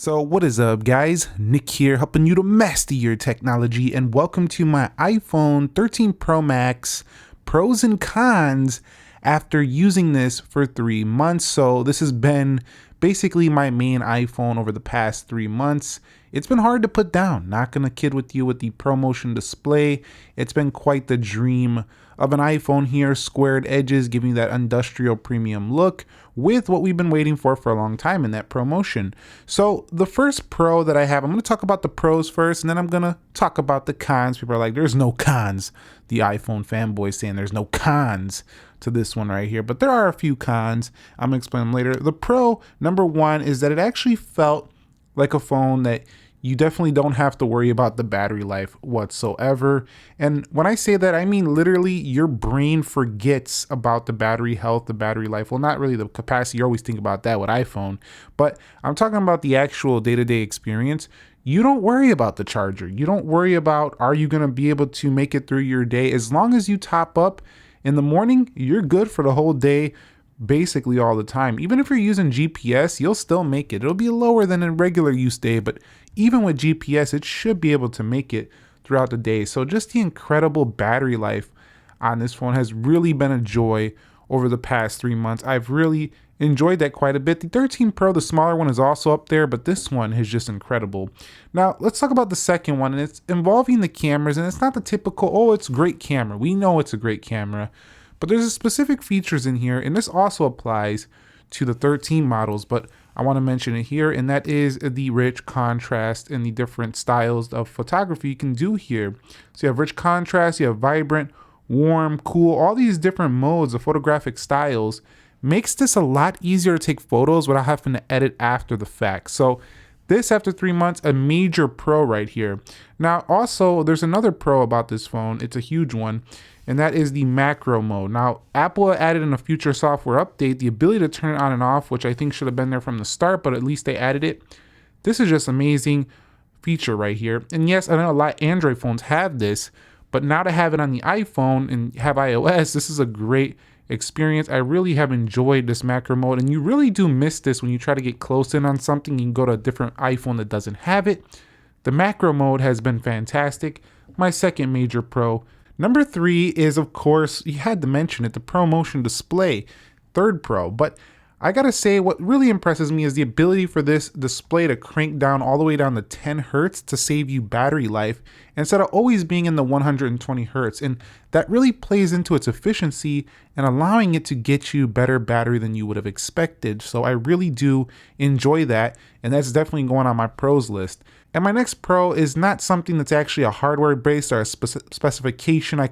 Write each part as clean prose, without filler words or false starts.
So what is up, guys? Nick here, helping you to master your technology, and welcome to my iPhone 13 Pro Max pros and cons after using this for 3 months. So this has been basically my main iPhone over the past 3 months. It's been hard to put down, not gonna kid with you with the ProMotion display. It's been quite the dream of an iPhone here, squared edges giving you that industrial premium look with what we've been waiting for a long time in that ProMotion. So the first pro that I have, I'm gonna talk about the pros first, and then I'm gonna talk about the cons. People are like, there's no cons. The iPhone fanboys saying there's no cons to this one right here, but there are a few cons. I'm gonna explain them later. The pro, number one, is that it actually felt like a phone that you definitely don't have to worry about the battery life whatsoever. And when I say that, I mean literally your brain forgets about the battery health, the battery life. Well, not really the capacity. You always think about that with iPhone, but I'm talking about the actual day-to-day experience. You don't worry about the charger. You don't worry about, are you going to be able to make it through your day? As long as you top up in the morning, you're good for the whole day, basically all the time. Even if you're using GPS, you'll still make it. It'll be lower than a regular use day, but even with GPS, it should be able to make it throughout the day. So just the incredible battery life on this phone has really been a joy over the past 3 months. I've really enjoyed that quite a bit. The 13 Pro, the smaller one, is also up there, but this one is just incredible. Now, let's talk about the second one, and it's involving the cameras, and it's not the typical, oh, it's a great camera. We know it's a great camera, but there's specific features in here, and this also applies to the 13 models, but I want to mention it here, and that is the rich contrast and the different styles of photography you can do here. So you have rich contrast, you have vibrant, warm, cool, all these different modes of photographic styles makes this a lot easier to take photos without having to edit after the fact. So this, after 3 months, a major pro right here. Now, also, there's another pro about this phone. It's a huge one, and that is the macro mode. Now, Apple added in a future software update the ability to turn it on and off, which I think should have been there from the start, but at least they added it. This is just amazing feature right here. And yes, I know a lot of Android phones have this, but now to have it on the iPhone and have iOS, this is a great experience. I really have enjoyed this macro mode, and you really do miss this when you try to get close in on something. You can go to a different iPhone that doesn't have it. The macro mode has been fantastic. My second major pro. Number 3 is, of course, you had to mention it, the ProMotion display, third pro. But I gotta say, what really impresses me is the ability for this display to crank down all the way down to 10 hertz to save you battery life instead of always being in the 120 hertz. And that really plays into its efficiency and allowing it to get you better battery than you would have expected. So I really do enjoy that, and that's definitely going on my pros list. And my next pro is not something that's actually a hardware based or a specification a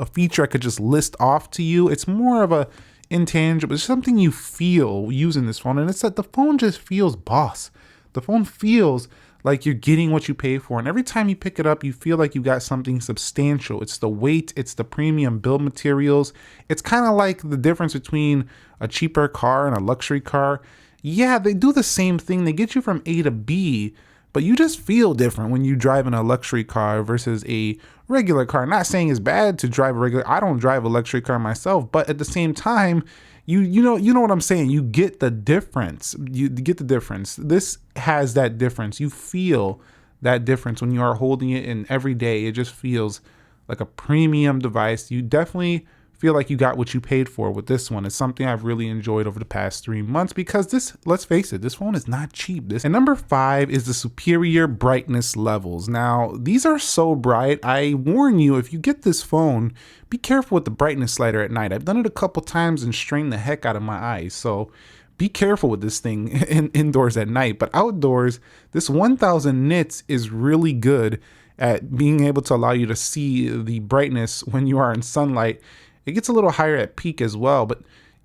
feature I could just list off to you. It's more of a intangible. It's something you feel using this phone, and it's that the phone just feels boss. The phone feels like you're getting what you pay for, and every time you pick it up, you feel like you got something substantial. It's the weight, it's the premium build materials. It's kind of like the difference between a cheaper car and a luxury car. Yeah, they do the same thing. They get you from A to B, but you just feel different when you drive in a luxury car versus a regular car. Not saying it's bad to drive a regular. I don't drive a luxury car myself, but at the same time, you know what I'm saying. You get the difference. You get the difference. This has that difference. You feel that difference when you are holding it in every day. It just feels like a premium device. You definitely feel like you got what you paid for with this one. It's something I've really enjoyed over the past 3 months because this, let's face it, this phone is not cheap. And number 5 is the superior brightness levels. Now, these are so bright. I warn you, if you get this phone, be careful with the brightness slider at night. I've done it a couple times and strained the heck out of my eyes. So be careful with this thing indoors at night. But outdoors, this 1000 nits is really good at being able to allow you to see the brightness when you are in sunlight. It gets a little higher at peak as well, but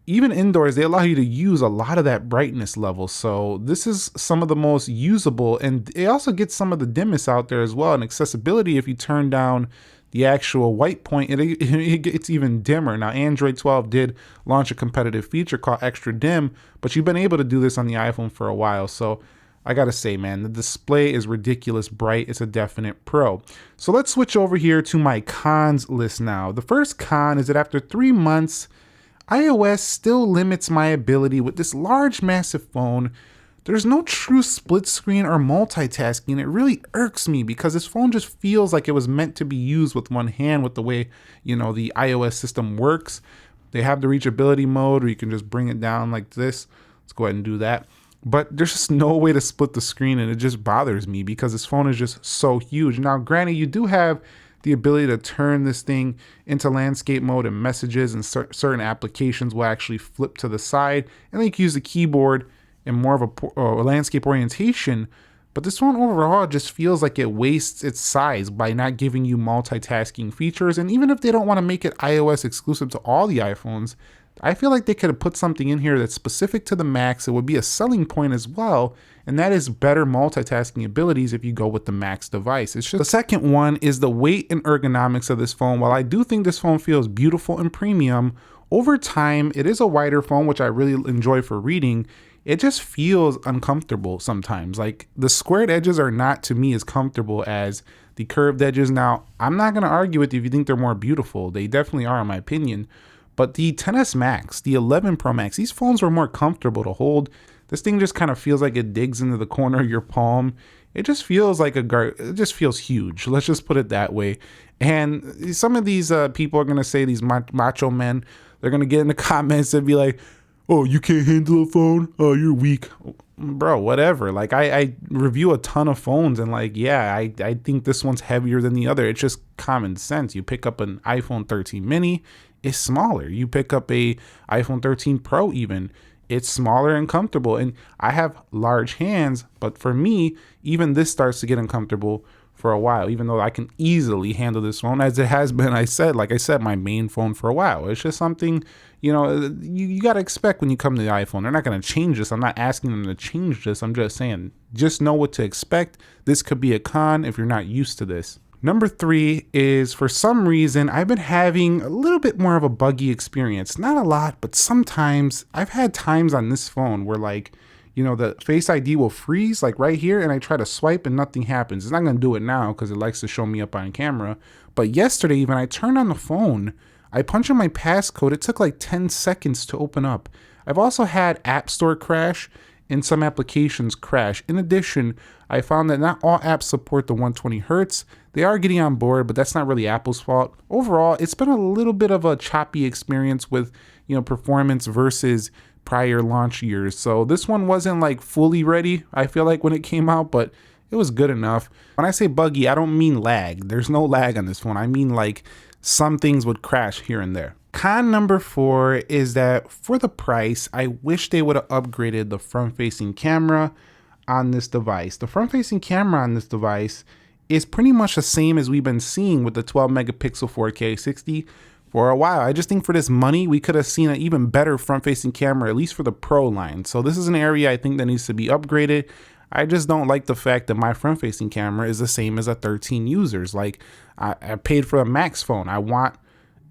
even indoors, they allow you to use a lot of that brightness level. So this is some of the most usable, and it also gets some of the dimmest out there as well. And accessibility, if you turn down the actual white point, it gets even dimmer. Now, Android 12 did launch a competitive feature called Extra Dim, but you've been able to do this on the iPhone for a while. So I gotta say, man, the display is ridiculous bright. It's a definite pro. So let's switch over here to my cons list now. The first con is that after 3 months, iOS still limits my ability with this large, massive phone there's no true split screen or multitasking. It really irks me because this phone just feels like it was meant to be used with one hand with the way, the iOS system works. They have the reachability mode where you can just bring it down like this. Let's go ahead and do that. But there's just no way to split the screen, and it just bothers me because this phone is just so huge. Now, granted, you do have the ability to turn this thing into landscape mode, and messages and certain applications will actually flip to the side, and then you can use the keyboard in more of a landscape orientation. But this phone overall just feels like it wastes its size by not giving you multitasking features. And even if they don't want to make it iOS exclusive to all the iPhones, I feel like they could have put something in here that's specific to the Max. It would be a selling point as well, and that is better multitasking abilities if you go with the Max device. It's just the second one is the weight and ergonomics of this phone. While I do think this phone feels beautiful and premium, over time it is a wider phone, which I really enjoy for reading. It just feels uncomfortable sometimes. Like the squared edges are not, to me, as comfortable as the curved edges. Now, I'm not going to argue with you if you think they're more beautiful. They definitely are, in my opinion. But the XS Max, the 11 Pro Max, these phones were more comfortable to hold. This thing just kind of feels like it digs into the corner of your palm. It just feels like it just feels huge. Let's just put it that way. And some of these people are going to say, these macho men, they're going to get in the comments and be like, oh, you can't handle a phone? Oh, you're weak. Bro, whatever. Like I review a ton of phones, and like, yeah, I think this one's heavier than the other. It's just common sense. You pick up an iPhone 13 mini, it's smaller. You pick up a iPhone 13 Pro even, it's smaller and comfortable. And I have large hands, but for me, even this starts to get uncomfortable for a while, even though I can easily handle this phone, as it has been, like I said, my main phone for a while. It's just something, you got to expect when you come to the iPhone. They're not going to change this. I'm not asking them to change this. I'm just saying, just know what to expect. This could be a con if you're not used to this. Number 3 is, for some reason, I've been having a little bit more of a buggy experience. Not a lot, but sometimes. I've had times on this phone where the Face ID will freeze like right here, and I try to swipe and nothing happens. It's not going to do it now because it likes to show me up on camera. But yesterday, even, I turned on the phone, I punched in my passcode, it took like 10 seconds to open up. I've also had App Store crash and some applications crash. In addition, I found that not all apps support the 120 Hertz. They are getting on board, but that's not really Apple's fault. Overall, it's been a little bit of a choppy experience with, performance versus prior launch years. So this one wasn't like fully ready, I feel like, when it came out, but it was good enough. When I say buggy, I don't mean lag. There's no lag on this phone. I mean like some things would crash here and there. Con number 4 is that for the price, I wish they would have upgraded the front-facing camera on this device. The front-facing camera on this device is pretty much the same as we've been seeing with the 12 megapixel 4K 60 for a while. I just think for this money, we could have seen an even better front-facing camera, at least for the Pro line. So this is an area I think that needs to be upgraded. I just don't like the fact that my front-facing camera is the same as a 13 users. Like I paid for a Max phone. I want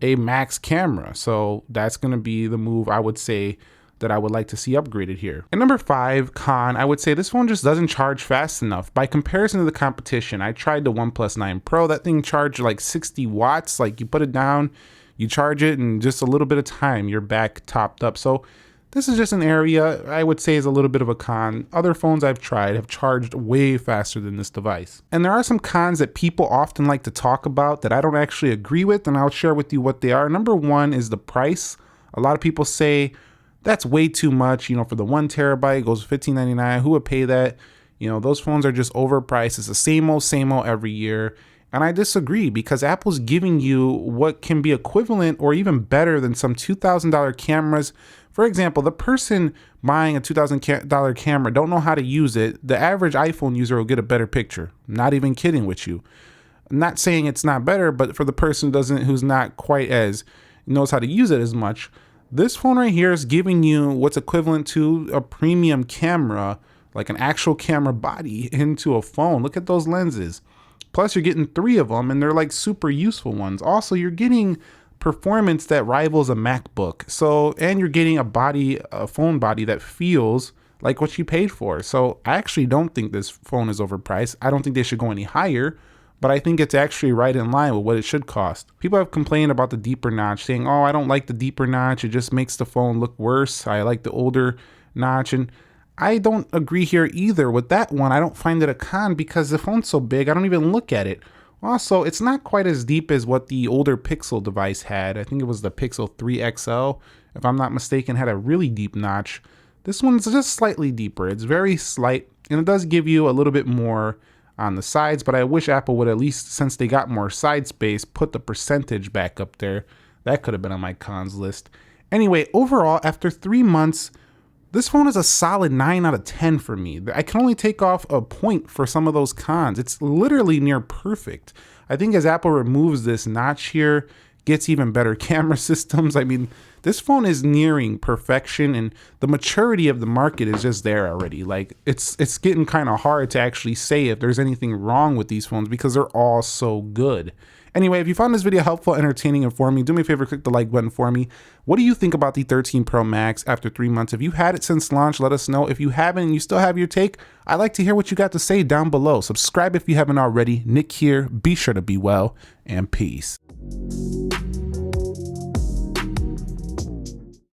a Max camera. So that's going to be the move I would say that I would like to see upgraded here. And number 5, con, I would say this phone just doesn't charge fast enough. By comparison to the competition, I tried the OnePlus 9 Pro. That thing charged like 60 watts. Like you put it down, you charge it, and just a little bit of time, you're back topped up. So this is just an area I would say is a little bit of a con. Other phones I've tried have charged way faster than this device. And there are some cons that people often like to talk about that I don't actually agree with, and I'll share with you what they are. Number 1 is the price. A lot of people say that's way too much, for the 1 terabyte, it goes $15.99. Who would pay that? Those phones are just overpriced. It's the same old every year. And I disagree, because Apple's giving you what can be equivalent or even better than some $2,000 cameras. For example, the person buying a $2,000 camera don't know how to use it. The average iPhone user will get a better picture. Not even kidding with you. I'm not saying it's not better, but for the person who's not quite as knows how to use it as much, this phone right here is giving you what's equivalent to a premium camera, like an actual camera body into a phone. Look at those lenses. Plus you're getting 3 of them, and they're like super useful ones. Also, you're getting performance that rivals a MacBook. So, and you're getting a phone body that feels like what you paid for. So I actually don't think this phone is overpriced. I don't think they should go any higher, but I think it's actually right in line with what it should cost. People have complained about the deeper notch, saying, oh, I don't like the deeper notch. It just makes the phone look worse. I like the older notch. And I don't agree here either with that one. I don't find it a con because the phone's so big, I don't even look at it. Also, it's not quite as deep as what the older Pixel device had. I think it was the Pixel 3 XL, if I'm not mistaken, had a really deep notch. This one's just slightly deeper. It's very slight, and it does give you a little bit more on the sides, but I wish Apple would, at least since they got more side space, put the percentage back up there. That could have been on my cons list. Anyway, overall, after 3 months, this phone is a solid 9 out of 10 for me. I can only take off a point for some of those cons. It's literally near perfect. I think as Apple removes this notch here, gets even better camera systems, I mean, this phone is nearing perfection, and the maturity of the market is just there already. Like, it's getting kind of hard to actually say if there's anything wrong with these phones because they're all so good. Anyway, if you found this video helpful, entertaining, and informative, do me a favor, click the like button for me. What do you think about the 13 Pro Max after 3 months? If you had it since launch, let us know. If you haven't and you still have your take, I'd like to hear what you got to say down below. Subscribe if you haven't already. Nick here. Be sure to be well, and peace.